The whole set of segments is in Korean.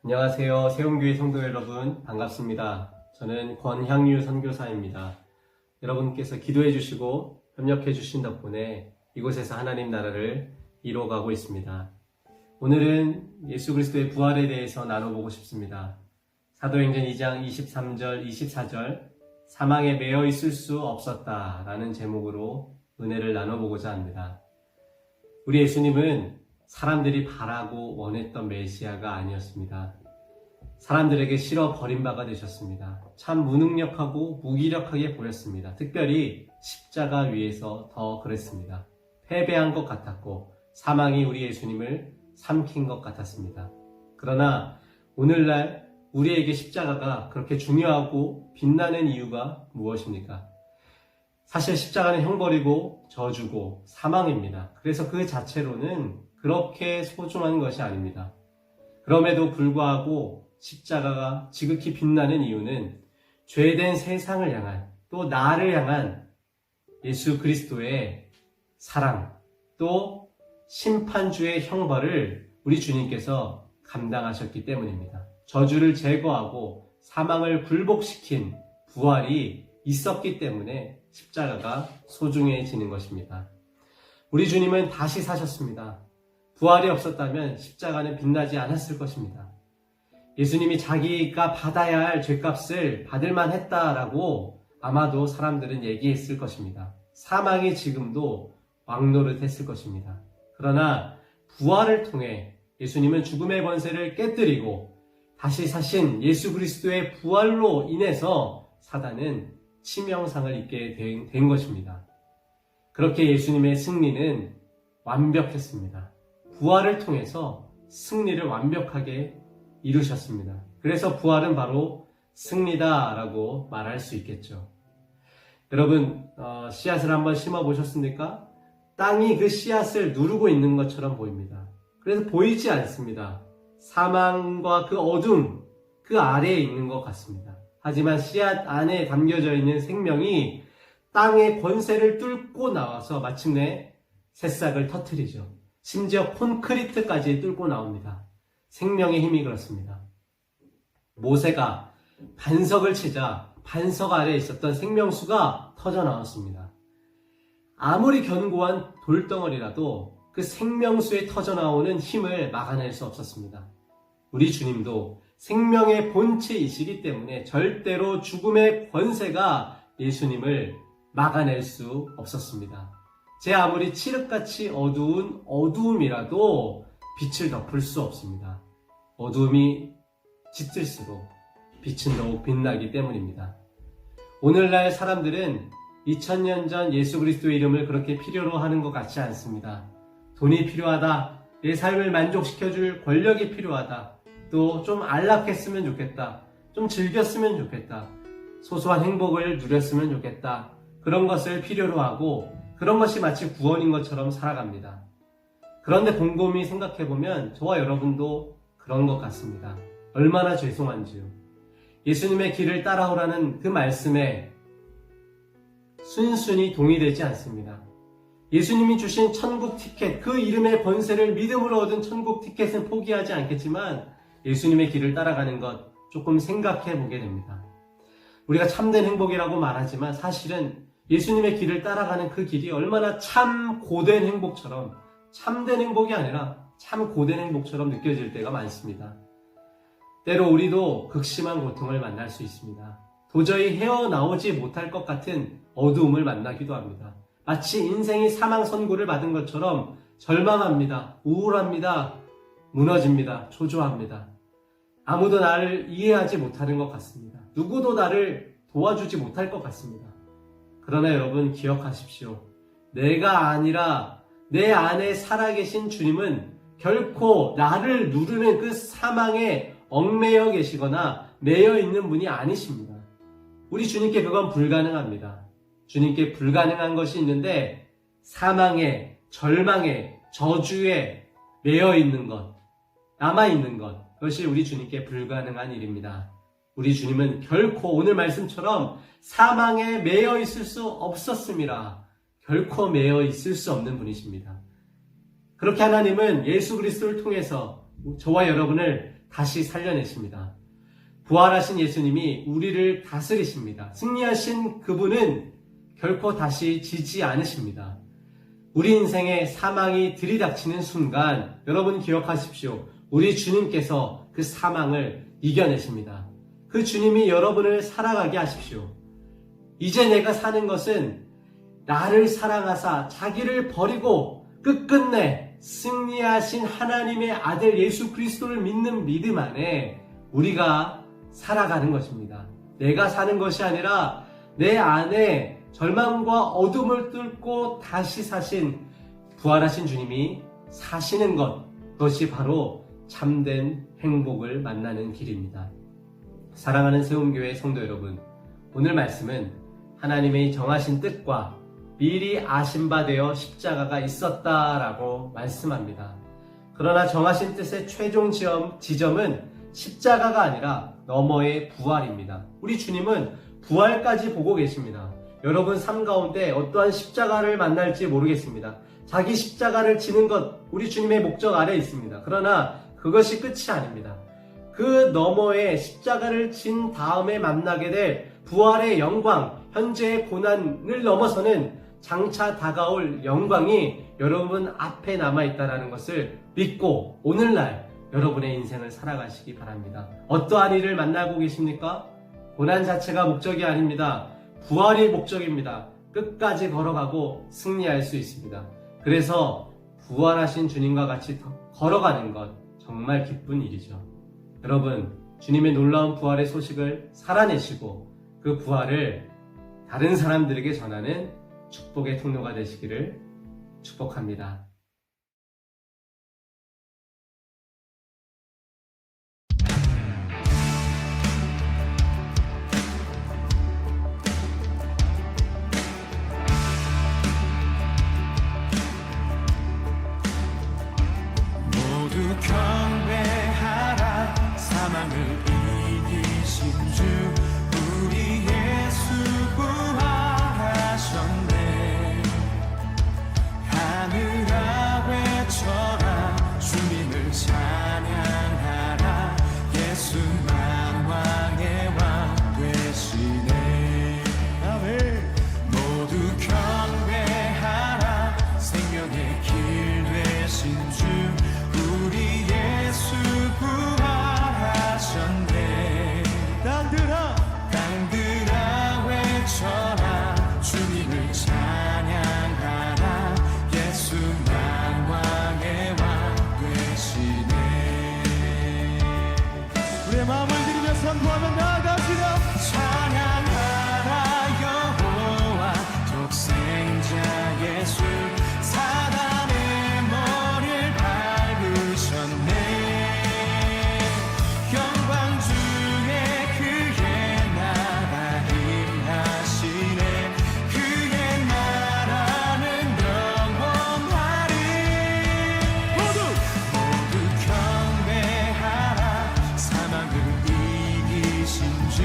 안녕하세요. 세움교회 성도 여러분, 반갑습니다. 저는 권향유 선교사입니다. 여러분께서 기도해 주시고 협력해 주신 덕분에 이곳에서 하나님 나라를 이루어가고 있습니다. 오늘은 예수 그리스도의 부활에 대해서 나눠보고 싶습니다. 사도행전 2장 23절, 24절, 사망에 매여 있을 수 없었다 라는 제목으로 은혜를 나눠보고자 합니다. 우리 예수님은 사람들이 바라고 원했던 메시아가 아니었습니다. 사람들에게 싫어 버림받아 되셨습니다. 참 무능력하고 무기력하게 보였습니다. 특별히 십자가 위에서 더 그랬습니다. 패배한 것 같았고 사망이 우리 예수님을 삼킨 것 같았습니다. 그러나 오늘날 우리에게 십자가가 그렇게 중요하고 빛나는 이유가 무엇입니까? 사실 십자가는 형벌이고 저주고 사망입니다. 그래서 그 자체로는 그렇게 소중한 것이 아닙니다. 그럼에도 불구하고 십자가가 지극히 빛나는 이유는 죄된 세상을 향한, 또 나를 향한 예수 그리스도의 사랑, 또 심판주의 형벌을 우리 주님께서 감당하셨기 때문입니다. 저주를 제거하고 사망을 굴복시킨 부활이 있었기 때문에 십자가가 소중해지는 것입니다. 우리 주님은 다시 사셨습니다. 부활이 없었다면 십자가는 빛나지 않았을 것입니다. 예수님이 자기가 받아야 할 죄값을 받을만 했다라고 아마도 사람들은 얘기했을 것입니다. 사망이 지금도 왕노릇했을 것입니다. 그러나 부활을 통해 예수님은 죽음의 권세를 깨뜨리고 다시 사신 예수 그리스도의 부활로 인해서 사단은 치명상을 입게 된 것입니다. 그렇게 예수님의 승리는 완벽했습니다. 부활을 통해서 승리를 완벽하게 이루셨습니다. 그래서 부활은 바로 승리다라고 말할 수 있겠죠. 여러분, 씨앗을 한번 심어 보셨습니까? 땅이 그 씨앗을 누르고 있는 것처럼 보입니다. 그래서 보이지 않습니다. 사망과 그 어둠, 그 아래에 있는 것 같습니다. 하지만 씨앗 안에 담겨져 있는 생명이 땅의 권세를 뚫고 나와서 마침내 새싹을 터뜨리죠. 심지어 콘크리트까지 뚫고 나옵니다. 생명의 힘이 그렇습니다. 모세가 반석을 치자 반석 아래에 있었던 생명수가 터져 나왔습니다. 아무리 견고한 돌덩어리라도 그 생명수에 터져 나오는 힘을 막아낼 수 없었습니다. 우리 주님도 생명의 본체이시기 때문에 절대로 죽음의 권세가 예수님을 막아낼 수 없었습니다. 제 아무리 칠흑같이 어두운 어두움이라도 빛을 덮을 수 없습니다. 어두움이 짙을수록 빛은 더욱 빛나기 때문입니다. 오늘날 사람들은 2000년 전 예수 그리스도의 이름을 그렇게 필요로 하는 것 같지 않습니다. 돈이 필요하다, 내 삶을 만족시켜줄 권력이 필요하다, 또 좀 안락했으면 좋겠다, 좀 즐겼으면 좋겠다, 소소한 행복을 누렸으면 좋겠다, 그런 것을 필요로 하고 그런 것이 마치 구원인 것처럼 살아갑니다. 그런데 곰곰이 생각해보면 저와 여러분도 그런 것 같습니다. 얼마나 죄송한지요. 예수님의 길을 따라오라는 그 말씀에 순순히 동의되지 않습니다. 예수님이 주신 천국 티켓, 그 이름의 권세를 믿음으로 얻은 천국 티켓은 포기하지 않겠지만 예수님의 길을 따라가는 것 조금 생각해 보게 됩니다. 우리가 참된 행복이라고 말하지만 사실은 예수님의 길을 따라가는 그 길이 얼마나 참 고된 행복처럼, 참된 행복이 아니라 참 고된 행복처럼 느껴질 때가 많습니다. 때로 우리도 극심한 고통을 만날 수 있습니다. 도저히 헤어나오지 못할 것 같은 어두움을 만나기도 합니다. 마치 인생이 사망 선고를 받은 것처럼 절망합니다. 우울합니다. 무너집니다. 초조합니다. 아무도 나를 이해하지 못하는 것 같습니다. 누구도 나를 도와주지 못할 것 같습니다. 그러나 여러분 기억하십시오. 내가 아니라 내 안에 살아계신 주님은 결코 나를 누르는 그 사망에 얽매여 계시거나 매여 있는 분이 아니십니다. 우리 주님께 그건 불가능합니다. 주님께 불가능한 것이 있는데 사망에, 절망에, 저주에 매여 있는 것, 남아 있는 것, 그것이 우리 주님께 불가능한 일입니다. 우리 주님은 결코 오늘 말씀처럼 사망에 매여 있을 수 없었습니다. 결코 매여 있을 수 없는 분이십니다. 그렇게 하나님은 예수 그리스도를 통해서 저와 여러분을 다시 살려내십니다. 부활하신 예수님이 우리를 다스리십니다. 승리하신 그분은 결코 다시 지지 않으십니다. 우리 인생에 사망이 들이닥치는 순간 여러분 기억하십시오. 우리 주님께서 그 사망을 이겨내십니다. 그 주님이 여러분을 살아가게 하십시오. 이제 내가 사는 것은 나를 사랑하사 자기를 버리고 끝끝내 승리하신 하나님의 아들 예수 그리스도를 믿는 믿음 안에 우리가 살아가는 것입니다. 내가 사는 것이 아니라 내 안에 절망과 어둠을 뚫고 다시 사신 부활하신 주님이 사시는 것, 그것이 바로 참된 행복을 만나는 길입니다. 사랑하는 세움교회 성도 여러분, 오늘 말씀은 하나님의 정하신 뜻과 미리 아신 바 되어 십자가가 있었다라고 말씀합니다. 그러나 정하신 뜻의 최종 지점은 십자가가 아니라 너머의 부활입니다. 우리 주님은 부활까지 보고 계십니다. 여러분 삶 가운데 어떠한 십자가를 만날지 모르겠습니다. 자기 십자가를 지는 것, 우리 주님의 목적 아래에 있습니다. 그러나 그것이 끝이 아닙니다. 그 너머에 십자가를 진 다음에 만나게 될 부활의 영광, 현재의 고난을 넘어서는 장차 다가올 영광이 여러분 앞에 남아있다는 것을 믿고 오늘날 여러분의 인생을 살아가시기 바랍니다. 어떠한 일을 만나고 계십니까? 고난 자체가 목적이 아닙니다. 부활이 목적입니다. 끝까지 걸어가고 승리할 수 있습니다. 그래서 부활하신 주님과 같이 걸어가는 것 정말 기쁜 일이죠. 여러분, 주님의 놀라운 부활의 소식을 살아내시고 그 부활을 다른 사람들에게 전하는 축복의 통로가 되시기를 축복합니다. 모두 경배하라. 사망을 이기신 주 우리 예수 부활하셨네. 하늘아 외쳐라. 주님을 찬양하라. 예수 만왕의 왕 되시네. 아멘. 모두 경배하라. 생명의 길 되신 주 우리 예수 부활하셨네. 땅들아 외쳐라. 주님을 찬양하라. 예수 만왕의 왕 되시네. 우리의 마음을 들이며 선포하며 나아갑시다. 찬양하라 여호와 독생자 예수. 사단의 머리를 밟으셨네. 영광 중에 그의 나라 임하시네. 그의 나라는 영원하리. 모두 경배하라. 사망을 이기신 주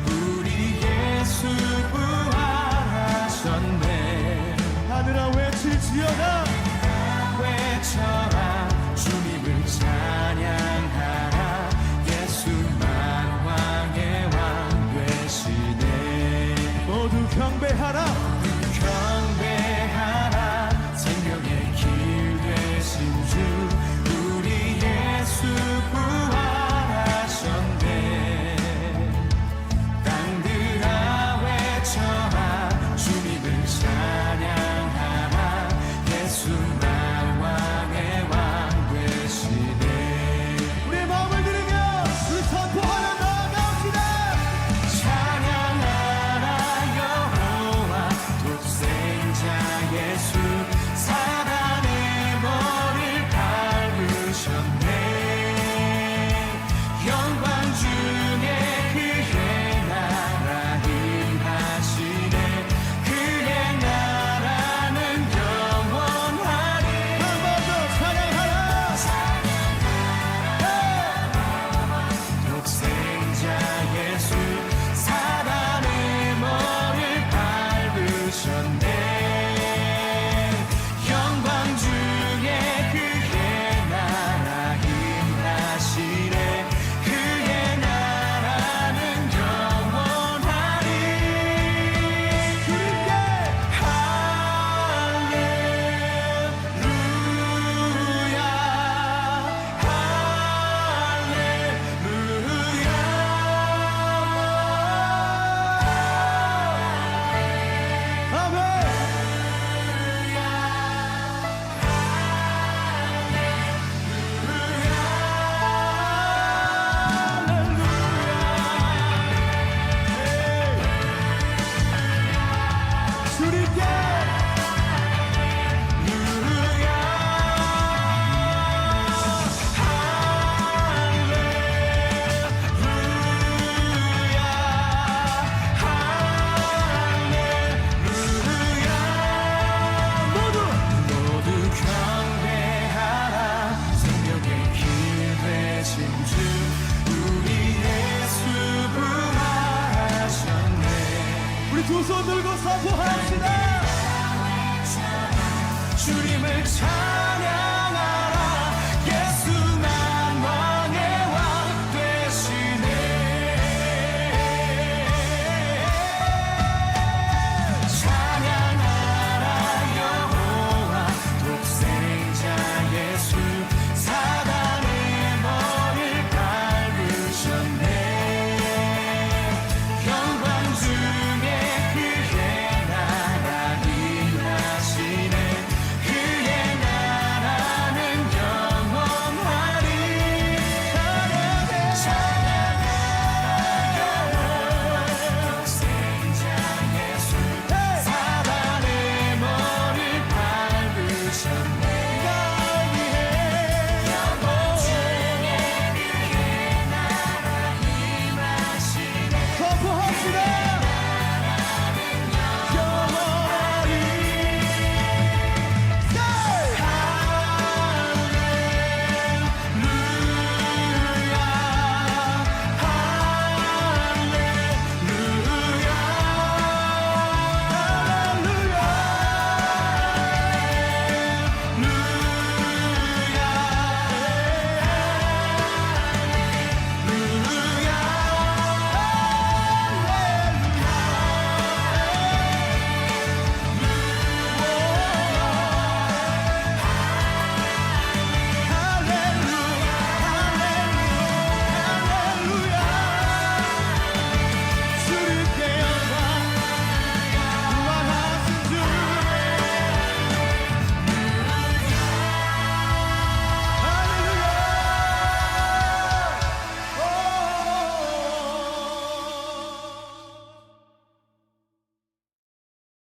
우리 예수 부활하셨네. 하늘아 외칠지어다. 외쳐라. 주님을 찬양하라. 예수 만왕의 왕 되시네. 모두 경배하라. 경배하라. 생명의 길 되신 주 우리 예수 부활하셨네. 땅들아 외쳐라. 주님을 찬양하라. 예수 만왕의 왕 되시네. 우리의 마음을 들으며 우리 선포하며 나아갑시다. 찬양하라 여호와 두 손 들고 선포합시다. 주님을 찬양